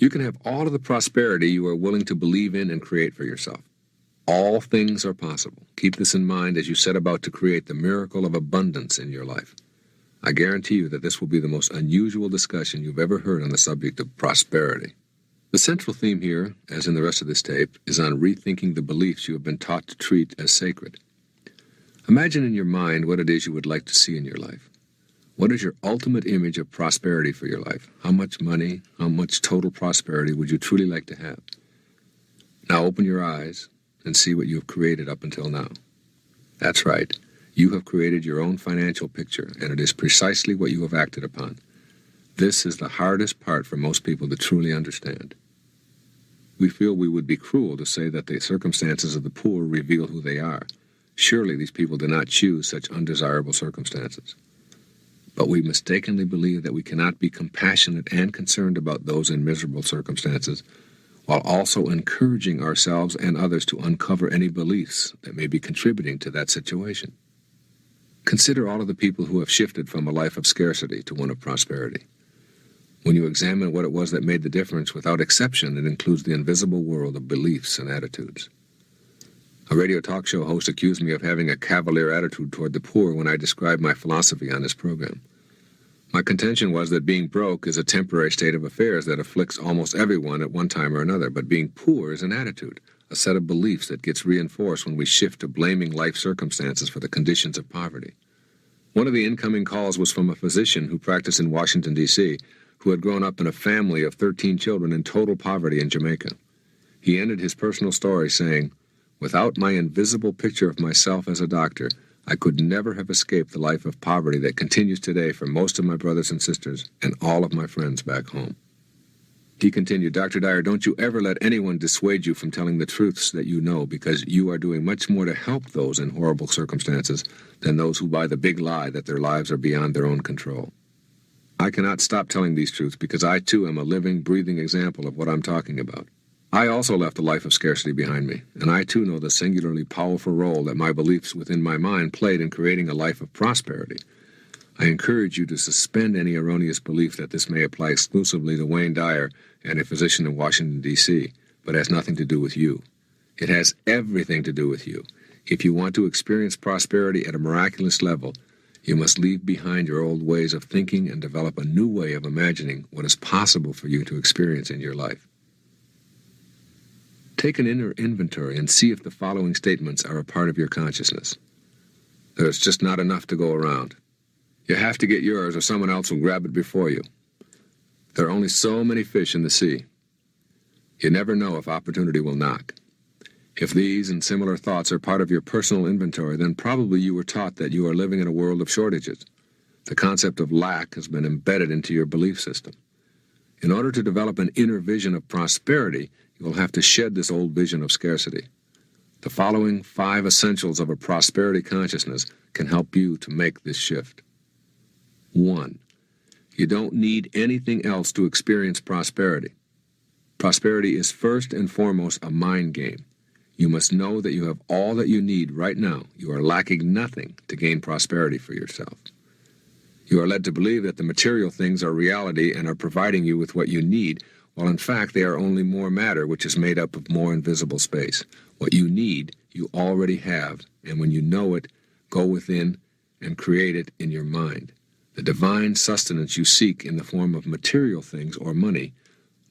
You can have all of the prosperity you are willing to believe in and create for yourself. All things are possible. Keep this in mind as you set about to create the miracle of abundance in your life. I guarantee you that this will be the most unusual discussion you've ever heard on the subject of prosperity. The central theme here, as in the rest of this tape, is on rethinking the beliefs you have been taught to treat as sacred. Imagine in your mind what it is you would like to see in your life. What is your ultimate image of prosperity for your life? How much money, how much total prosperity would you truly like to have? Now open your eyes and see what you have created up until now. That's right. You have created your own financial picture, and it is precisely what you have acted upon. This is the hardest part for most people to truly understand. We feel we would be cruel to say that the circumstances of the poor reveal who they are. Surely these people did not choose such undesirable circumstances. But we mistakenly believe that we cannot be compassionate and concerned about those in miserable circumstances, while also encouraging ourselves and others to uncover any beliefs that may be contributing to that situation. Consider all of the people who have shifted from a life of scarcity to one of prosperity. When you examine what it was that made the difference, without exception, it includes the invisible world of beliefs and attitudes. A radio talk show host accused me of having a cavalier attitude toward the poor when I described my philosophy on this program. My contention was that being broke is a temporary state of affairs that afflicts almost everyone at one time or another, but being poor is an attitude, a set of beliefs that gets reinforced when we shift to blaming life circumstances for the conditions of poverty. One of the incoming calls was from a physician who practiced in Washington, D.C., who had grown up in a family of 13 children in total poverty in Jamaica. He ended his personal story saying, "Without my invisible picture of myself as a doctor, I could never have escaped the life of poverty that continues today for most of my brothers and sisters and all of my friends back home." He continued, "Dr. Dyer, don't you ever let anyone dissuade you from telling the truths that you know, because you are doing much more to help those in horrible circumstances than those who buy the big lie that their lives are beyond their own control." I cannot stop telling these truths because I, too, am a living, breathing example of what I'm talking about. I also left a life of scarcity behind me, and I too know the singularly powerful role that my beliefs within my mind played in creating a life of prosperity. I encourage you to suspend any erroneous belief that this may apply exclusively to Wayne Dyer and a physician in Washington, D.C., but has nothing to do with you. It has everything to do with you. If you want to experience prosperity at a miraculous level, you must leave behind your old ways of thinking and develop a new way of imagining what is possible for you to experience in your life. Take an inner inventory and see if the following statements are a part of your consciousness. There's just not enough to go around. You have to get yours or someone else will grab it before you. There are only so many fish in the sea. You never know if opportunity will knock. If these and similar thoughts are part of your personal inventory, then probably you were taught that you are living in a world of shortages. The concept of lack has been embedded into your belief system. In order to develop an inner vision of prosperity, you will have to shed this old vision of scarcity. The following 5 essentials of a prosperity consciousness can help you to make this shift. 1. You don't need anything else to experience prosperity. Prosperity is first and foremost a mind game. You must know that you have all that you need right now. You are lacking nothing to gain prosperity for yourself. You are led to believe that the material things are reality and are providing you with what you need, while in fact they are only more matter which is made up of more invisible space. What you need, you already have, and when you know it, go within and create it in your mind. The divine sustenance you seek in the form of material things or money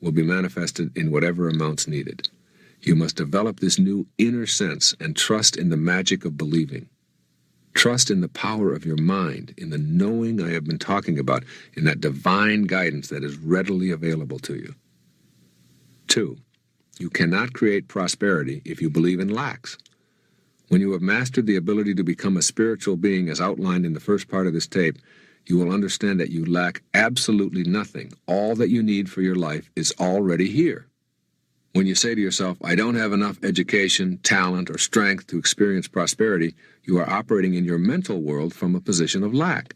will be manifested in whatever amounts needed. You must develop this new inner sense and trust in the magic of believing. Trust in the power of your mind, in the knowing I have been talking about, in that divine guidance that is readily available to you. 2. You cannot create prosperity if you believe in lacks. When you have mastered the ability to become a spiritual being as outlined in the first part of this tape, you will understand that you lack absolutely nothing. All that you need for your life is already here. When you say to yourself, I don't have enough education, talent, or strength to experience prosperity, you are operating in your mental world from a position of lack.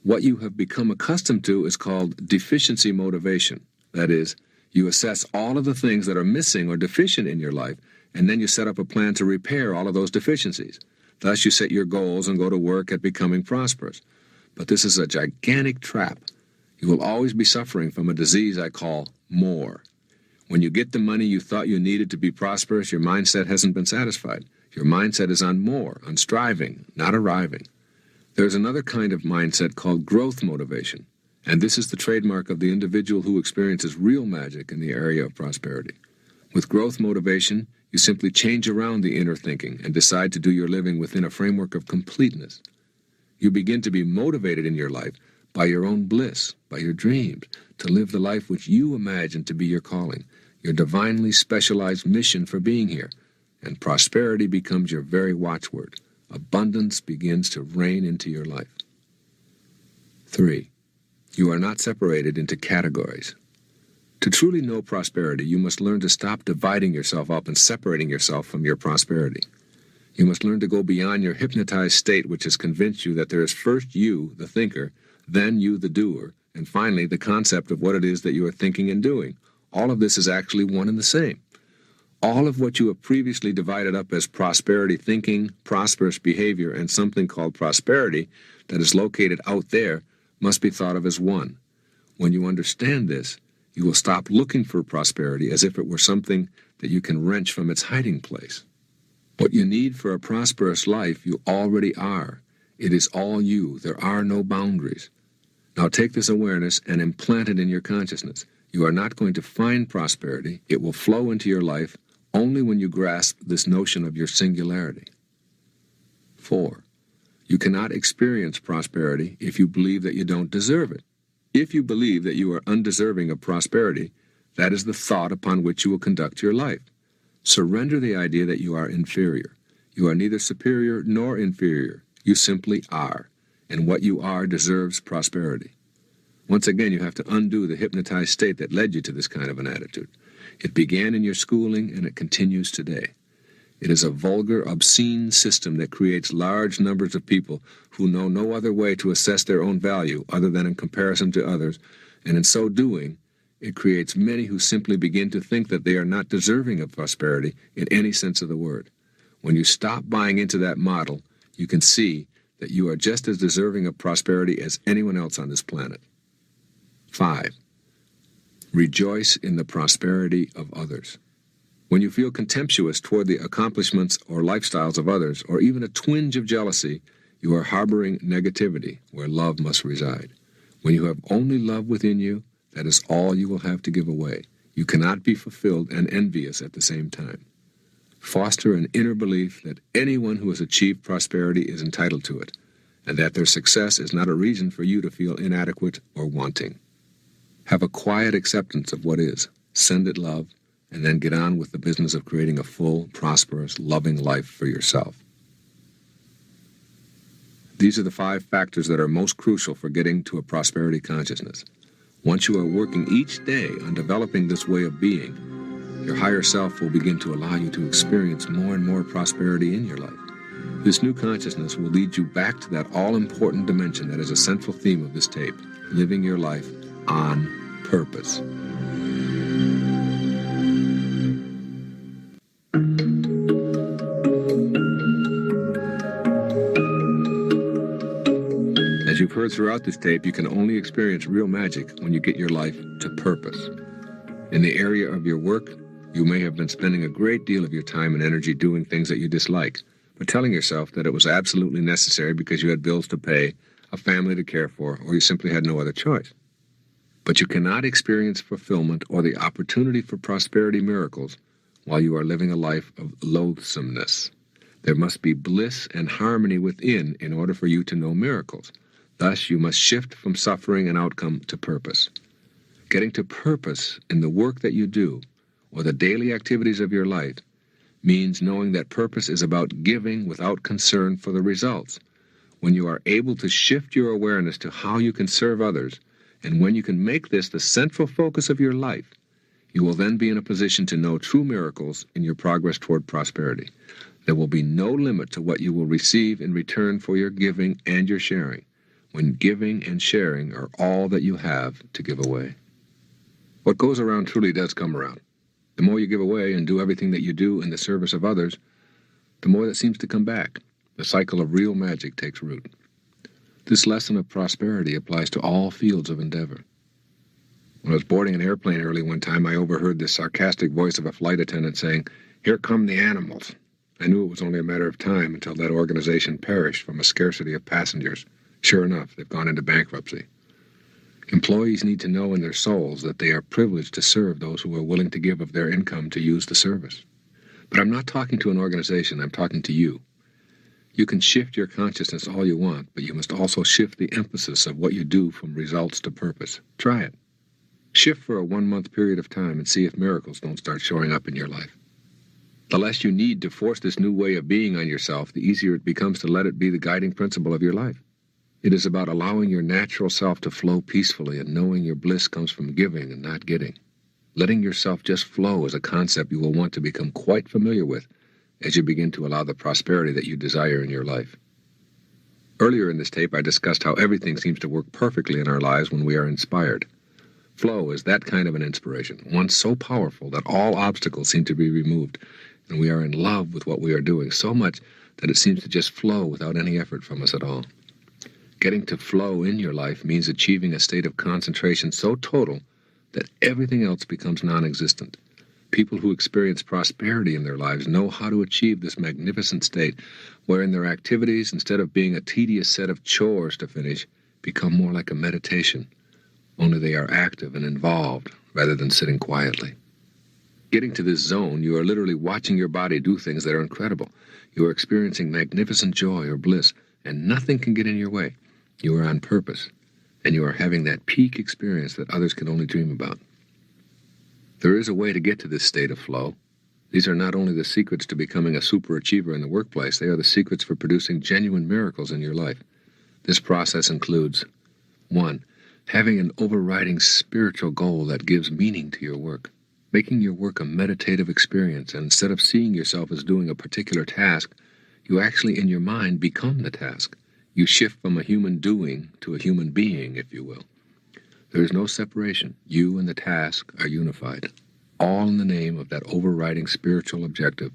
What you have become accustomed to is called deficiency motivation. That is, you assess all of the things that are missing or deficient in your life, and then you set up a plan to repair all of those deficiencies. Thus, you set your goals and go to work at becoming prosperous. But this is a gigantic trap. You will always be suffering from a disease I call more. When you get the money you thought you needed to be prosperous, your mindset hasn't been satisfied. Your mindset is on more, on striving, not arriving. There's another kind of mindset called growth motivation, and this is the trademark of the individual who experiences real magic in the area of prosperity. With growth motivation, you simply change around the inner thinking and decide to do your living within a framework of completeness. You begin to be motivated in your life by your own bliss, by your dreams, to live the life which you imagine to be your calling, your divinely specialized mission for being here, and prosperity becomes your very watchword. Abundance begins to reign into your life. 3. You are not separated into categories. To truly know prosperity, you must learn to stop dividing yourself up and separating yourself from your prosperity. You must learn to go beyond your hypnotized state, which has convinced you that there is first you, the thinker, then you, the doer, and finally the concept of what it is that you are thinking and doing. All of this is actually one and the same. All of what you have previously divided up as prosperity thinking, prosperous behavior, and something called prosperity that is located out there must be thought of as one. When you understand this, you will stop looking for prosperity as if it were something that you can wrench from its hiding place. What you need for a prosperous life, you already are. It is all you. There are no boundaries. Now take this awareness and implant it in your consciousness. You are not going to find prosperity. It will flow into your life only when you grasp this notion of your singularity. 4. You cannot experience prosperity if you believe that you don't deserve it. If you believe that you are undeserving of prosperity, that is the thought upon which you will conduct your life. Surrender the idea that you are inferior. You are neither superior nor inferior. You simply are, and what you are deserves prosperity. Once again, you have to undo the hypnotized state that led you to this kind of an attitude. It began in your schooling, and it continues today. It is a vulgar, obscene system that creates large numbers of people who know no other way to assess their own value other than in comparison to others, and in so doing, it creates many who simply begin to think that they are not deserving of prosperity in any sense of the word. When you stop buying into that model, you can see that you are just as deserving of prosperity as anyone else on this planet. 5. Rejoice in the prosperity of others. When you feel contemptuous toward the accomplishments or lifestyles of others, or even a twinge of jealousy, you are harboring negativity where love must reside. When you have only love within you, that is all you will have to give away. You cannot be fulfilled and envious at the same time. Foster an inner belief that anyone who has achieved prosperity is entitled to it, and that their success is not a reason for you to feel inadequate or wanting. Have a quiet acceptance of what is, send it love, and then get on with the business of creating a full, prosperous, loving life for yourself. These are the 5 factors that are most crucial for getting to a prosperity consciousness. Once you are working each day on developing this way of being, your higher self will begin to allow you to experience more and more prosperity in your life. This new consciousness will lead you back to that all-important dimension that is a central theme of this tape, living your life on purpose. As you've heard throughout this tape, you can only experience real magic when you get your life to purpose. In the area of your work, you may have been spending a great deal of your time and energy doing things that you dislike, but telling yourself that it was absolutely necessary because you had bills to pay, a family to care for, or you simply had no other choice. But you cannot experience fulfillment or the opportunity for prosperity miracles while you are living a life of loathsomeness. There must be bliss and harmony within in order for you to know miracles. Thus, you must shift from suffering and outcome to purpose. Getting to purpose in the work that you do, or the daily activities of your life, means knowing that purpose is about giving without concern for the results. When you are able to shift your awareness to how you can serve others, and when you can make this the central focus of your life, you will then be in a position to know true miracles in your progress toward prosperity. There will be no limit to what you will receive in return for your giving and your sharing, when giving and sharing are all that you have to give away. What goes around truly does come around. The more you give away and do everything that you do in the service of others, the more that seems to come back. The cycle of real magic takes root. This lesson of prosperity applies to all fields of endeavor. When I was boarding an airplane early one time, I overheard the sarcastic voice of a flight attendant saying, "Here come the animals." I knew it was only a matter of time until that organization perished from a scarcity of passengers. Sure enough, they've gone into bankruptcy. Employees need to know in their souls that they are privileged to serve those who are willing to give of their income to use the service. But I'm not talking to an organization, I'm talking to you. You can shift your consciousness all you want, but you must also shift the emphasis of what you do from results to purpose. Try it. Shift for a 1-month period of time and see if miracles don't start showing up in your life. The less you need to force this new way of being on yourself, the easier it becomes to let it be the guiding principle of your life. It is about allowing your natural self to flow peacefully and knowing your bliss comes from giving and not getting. Letting yourself just flow is a concept you will want to become quite familiar with as you begin to allow the prosperity that you desire in your life. Earlier in this tape, I discussed how everything seems to work perfectly in our lives when we are inspired. Flow is that kind of an inspiration, one so powerful that all obstacles seem to be removed, and we are in love with what we are doing so much that it seems to just flow without any effort from us at all. Getting to flow in your life means achieving a state of concentration so total that everything else becomes non-existent. People who experience prosperity in their lives know how to achieve this magnificent state, wherein their activities, instead of being a tedious set of chores to finish, become more like a meditation, only they are active and involved rather than sitting quietly. Getting to this zone, you are literally watching your body do things that are incredible. You are experiencing magnificent joy or bliss, and nothing can get in your way. You are on purpose, and you are having that peak experience that others can only dream about. There is a way to get to this state of flow. These are not only the secrets to becoming a superachiever in the workplace, they are the secrets for producing genuine miracles in your life. This process includes 1. Having an overriding spiritual goal that gives meaning to your work. Making your work a meditative experience, and instead of seeing yourself as doing a particular task, you actually in your mind become the task. You shift from a human doing to a human being, if you will. There is no separation. You and the task are unified, all in the name of that overriding spiritual objective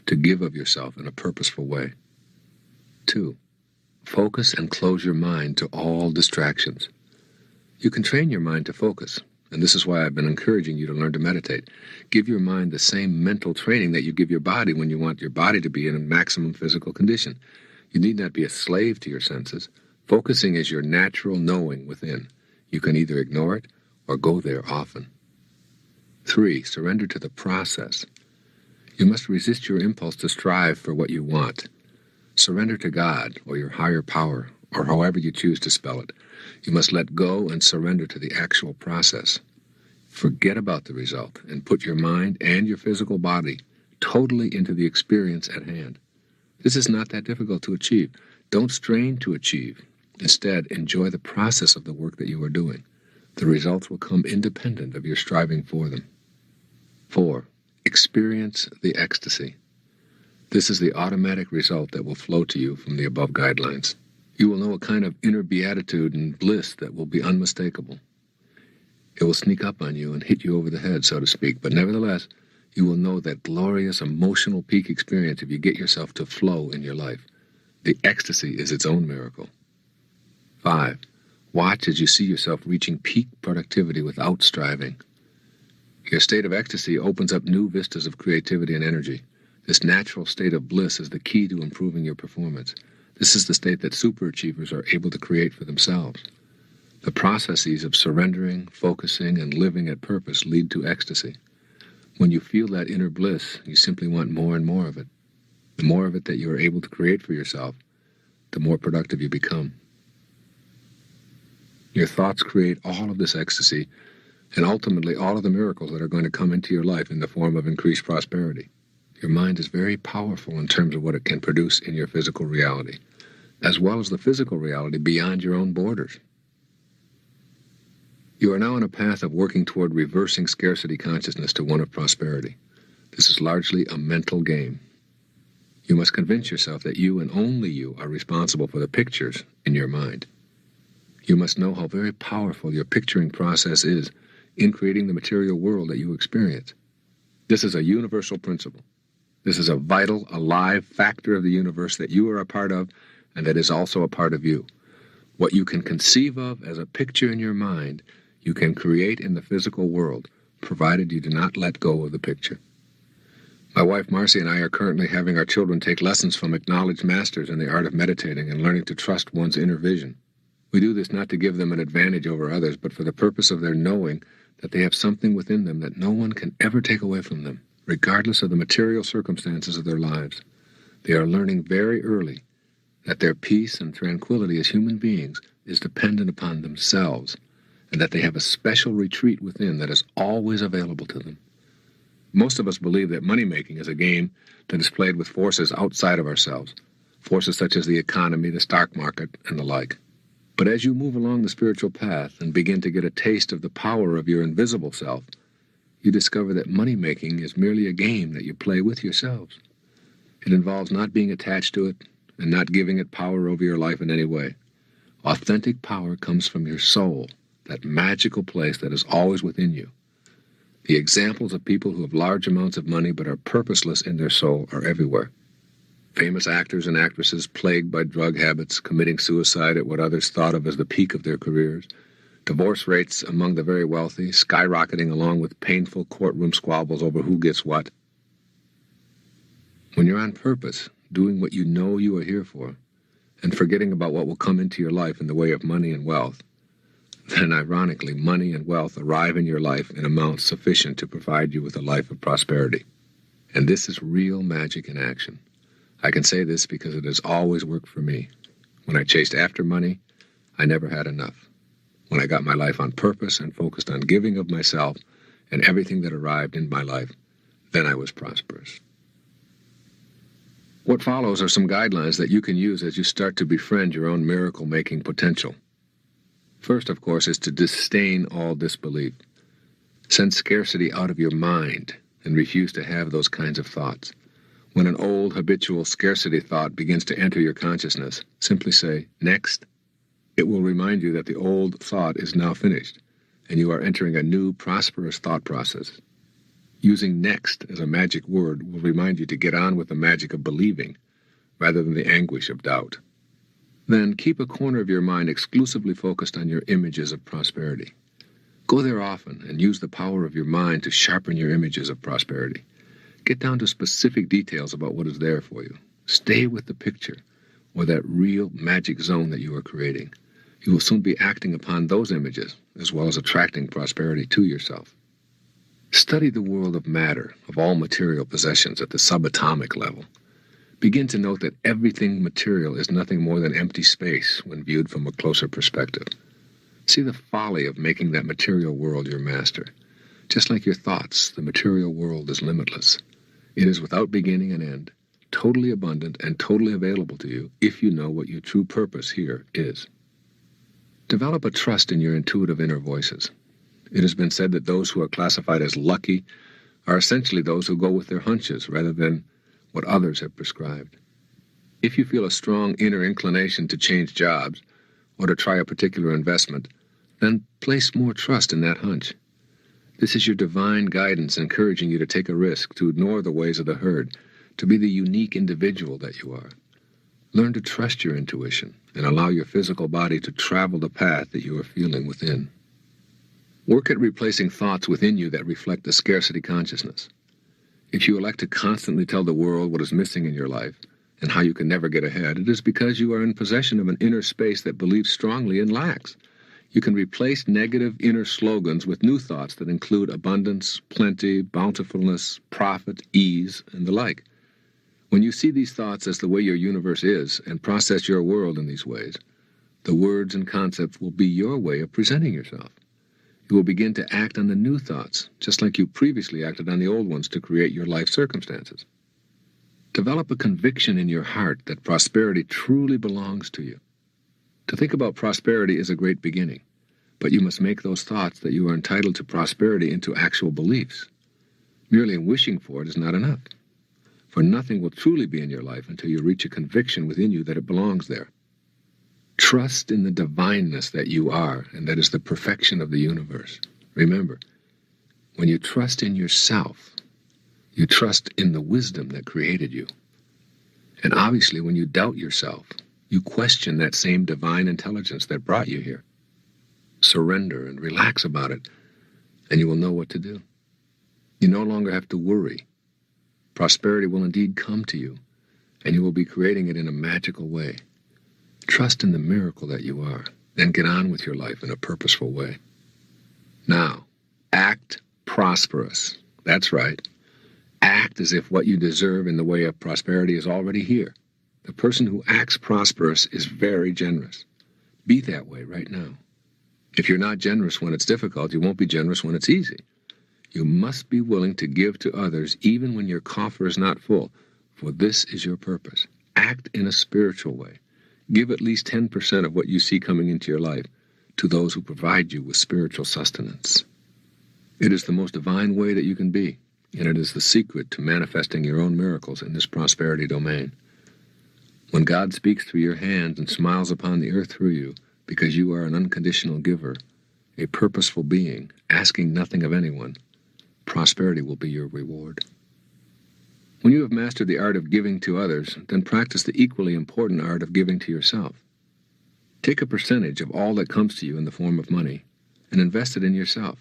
to give of yourself in a purposeful way. 2. Focus and close your mind to all distractions. You can train your mind to focus, and this is why I've been encouraging you to learn to meditate. Give your mind the same mental training that you give your body when you want your body to be in a maximum physical condition. You need not be a slave to your senses. Focusing is your natural knowing within. You can either ignore it or go there often. 3. Surrender to the process. You must resist your impulse to strive for what you want. Surrender to God or your higher power, or however you choose to spell it. You must let go and surrender to the actual process. Forget about the result and put your mind and your physical body totally into the experience at hand. This is not that difficult to achieve. Don't strain to achieve. Instead, enjoy the process of the work that you are doing. The results will come independent of your striving for them. 4. Experience the ecstasy. This is the automatic result that will flow to you from the above guidelines. You will know a kind of inner beatitude and bliss that will be unmistakable. It will sneak up on you and hit you over the head, so to speak, but nevertheless, you will know that glorious emotional peak experience if you get yourself to flow in your life. The ecstasy is its own miracle. 5. Watch as you see yourself reaching peak productivity without striving. Your state of ecstasy opens up new vistas of creativity and energy. This natural state of bliss is the key to improving your performance. This is the state that superachievers are able to create for themselves. The processes of surrendering, focusing, and living at purpose lead to ecstasy. When you feel that inner bliss, you simply want more and more of it. The more of it that you are able to create for yourself, the more productive you become. Your thoughts create all of this ecstasy, and ultimately all of the miracles that are going to come into your life in the form of increased prosperity. Your mind is very powerful in terms of what it can produce in your physical reality, as well as the physical reality beyond your own borders. You are now on a path of working toward reversing scarcity consciousness to one of prosperity. This is largely a mental game. You must convince yourself that you and only you are responsible for the pictures in your mind. You must know how very powerful your picturing process is in creating the material world that you experience. This is a universal principle. This is a vital, alive factor of the universe that you are a part of and that is also a part of you. What you can conceive of as a picture in your mind, you can create in the physical world, provided you do not let go of the picture. My wife Marcy and I are currently having our children take lessons from acknowledged masters in the art of meditating and learning to trust one's inner vision. We do this not to give them an advantage over others, but for the purpose of their knowing that they have something within them that no one can ever take away from them, regardless of the material circumstances of their lives. They are learning very early that their peace and tranquility as human beings is dependent upon themselves, and that they have a special retreat within that is always available to them. Most of us believe that money-making is a game that is played with forces outside of ourselves, forces such as the economy, the stock market, and the like. But as you move along the spiritual path and begin to get a taste of the power of your invisible self, you discover that money-making is merely a game that you play with yourselves. It involves not being attached to it and not giving it power over your life in any way. Authentic power comes from your soul, that magical place that is always within you. The examples of people who have large amounts of money but are purposeless in their soul are everywhere. Famous actors and actresses plagued by drug habits, committing suicide at what others thought of as the peak of their careers. Divorce rates among the very wealthy skyrocketing along with painful courtroom squabbles over who gets what. When you're on purpose, doing what you know you are here for, and forgetting about what will come into your life in the way of money and wealth, then ironically, money and wealth arrive in your life in amounts sufficient to provide you with a life of prosperity. And this is real magic in action. I can say this because it has always worked for me. When I chased after money, I never had enough. When I got my life on purpose and focused on giving of myself and everything that arrived in my life, then I was prosperous. What follows are some guidelines that you can use as you start to befriend your own miracle-making potential. First, of course, is to disdain all disbelief. Send scarcity out of your mind and refuse to have those kinds of thoughts. When an old, habitual scarcity thought begins to enter your consciousness, simply say, "Next." It will remind you that the old thought is now finished, and you are entering a new, prosperous thought process. Using "next" as a magic word will remind you to get on with the magic of believing, rather than the anguish of doubt. Then keep a corner of your mind exclusively focused on your images of prosperity. Go there often and use the power of your mind to sharpen your images of prosperity. Get down to specific details about what is there for you. Stay with the picture, or that real magic zone that you are creating. You will soon be acting upon those images, as well as attracting prosperity to yourself. Study the world of matter, of all material possessions at the subatomic level. Begin to note that everything material is nothing more than empty space when viewed from a closer perspective. See the folly of making that material world your master. Just like your thoughts, the material world is limitless. It is without beginning and end, totally abundant and totally available to you if you know what your true purpose here is. Develop a trust in your intuitive inner voices. It has been said that those who are classified as lucky are essentially those who go with their hunches rather than what others have prescribed. If you feel a strong inner inclination to change jobs or to try a particular investment, then place more trust in that hunch. This is your divine guidance encouraging you to take a risk, to ignore the ways of the herd, to be the unique individual that you are. Learn to trust your intuition and allow your physical body to travel the path that you are feeling within. Work at replacing thoughts within you that reflect the scarcity consciousness. If you elect to constantly tell the world what is missing in your life and how you can never get ahead, it is because you are in possession of an inner space that believes strongly in lacks. You can replace negative inner slogans with new thoughts that include abundance, plenty, bountifulness, profit, ease, and the like. When you see these thoughts as the way your universe is and process your world in these ways, the words and concepts will be your way of presenting yourself. You will begin to act on the new thoughts, just like you previously acted on the old ones to create your life circumstances. Develop a conviction in your heart that prosperity truly belongs to you. To think about prosperity is a great beginning, but you must make those thoughts that you are entitled to prosperity into actual beliefs. Merely wishing for it is not enough, for nothing will truly be in your life until you reach a conviction within you that it belongs there. Trust in the divineness that you are, and that is the perfection of the universe. Remember, when you trust in yourself, you trust in the wisdom that created you. And obviously, when you doubt yourself, You question that same divine intelligence that brought you here. Surrender and relax about it, and you will know what to do. You no longer have to worry. Prosperity will indeed come to you, and you will be creating it in a magical way. Trust in the miracle that you are, then get on with your life in a purposeful way. Now, act prosperous. That's right. Act as if what you deserve in the way of prosperity is already here. The person who acts prosperous is very generous. Be that way right now. If you're not generous when it's difficult, you won't be generous when it's easy. You must be willing to give to others even when your coffer is not full, for this is your purpose. Act in a spiritual way. Give at least 10% of what you see coming into your life to those who provide you with spiritual sustenance. It is the most divine way that you can be, and it is the secret to manifesting your own miracles in this prosperity domain. When God speaks through your hands and smiles upon the earth through you, because you are an unconditional giver, a purposeful being, asking nothing of anyone, prosperity will be your reward. When you have mastered the art of giving to others, then practice the equally important art of giving to yourself. Take a percentage of all that comes to you in the form of money and invest it in yourself.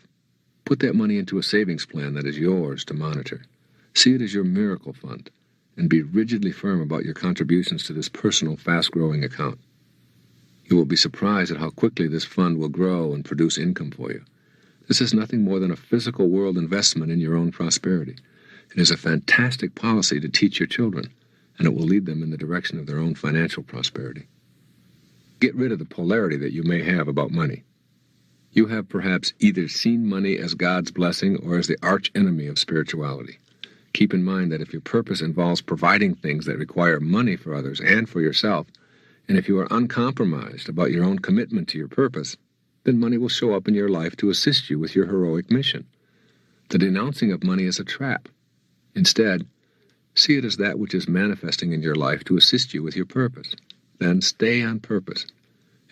Put that money into a savings plan that is yours to monitor. See it as your miracle fund, and be rigidly firm about your contributions to this personal, fast-growing account. You will be surprised at how quickly this fund will grow and produce income for you. This is nothing more than a physical world investment in your own prosperity. It is a fantastic policy to teach your children, and it will lead them in the direction of their own financial prosperity. Get rid of the polarity that you may have about money. You have perhaps either seen money as God's blessing or as the arch enemy of spirituality. Keep in mind that if your purpose involves providing things that require money for others and for yourself, and if you are uncompromised about your own commitment to your purpose, then money will show up in your life to assist you with your heroic mission. The denouncing of money is a trap. Instead, see it as that which is manifesting in your life to assist you with your purpose. Then stay on purpose,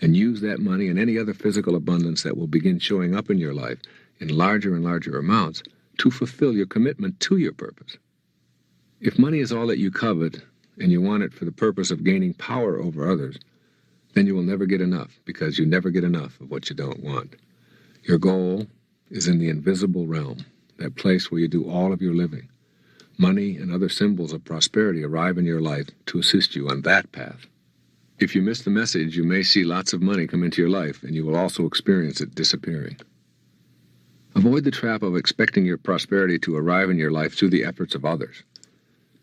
and use that money and any other physical abundance that will begin showing up in your life in larger and larger amounts to fulfill your commitment to your purpose. If money is all that you covet, and you want it for the purpose of gaining power over others, then you will never get enough, because you never get enough of what you don't want. Your goal is in the invisible realm, that place where you do all of your living. Money and other symbols of prosperity arrive in your life to assist you on that path. If you miss the message, you may see lots of money come into your life, and you will also experience it disappearing. Avoid the trap of expecting your prosperity to arrive in your life through the efforts of others.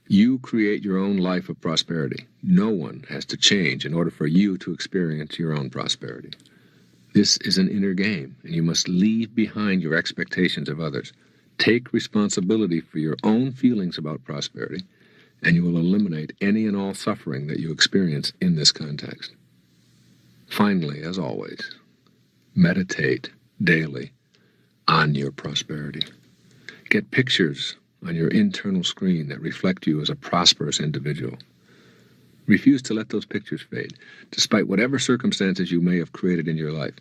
You create your own life of prosperity. No one has to change in order for you to experience your own prosperity. This is an inner game, and you must leave behind your expectations of others. Take responsibility for your own feelings about prosperity, and you will eliminate any and all suffering that you experience in this context. Finally, as always, meditate daily on your prosperity. Get pictures on your internal screen that reflect you as a prosperous individual. Refuse to let those pictures fade. Despite whatever circumstances you may have created in your life,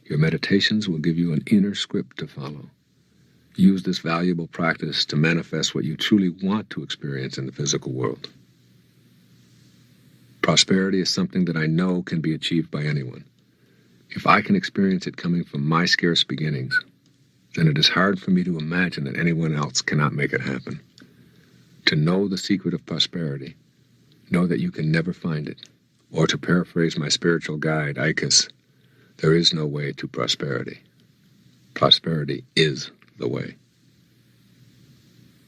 your meditations will give you an inner script to follow. Use this valuable practice to manifest what you truly want to experience in the physical world. Prosperity is something that I know can be achieved by anyone. If I can experience it coming from my scarce beginnings, then it is hard for me to imagine that anyone else cannot make it happen. To know the secret of prosperity, know that you can never find it. Or to paraphrase my spiritual guide, Icus, there is no way to prosperity. Prosperity is the way.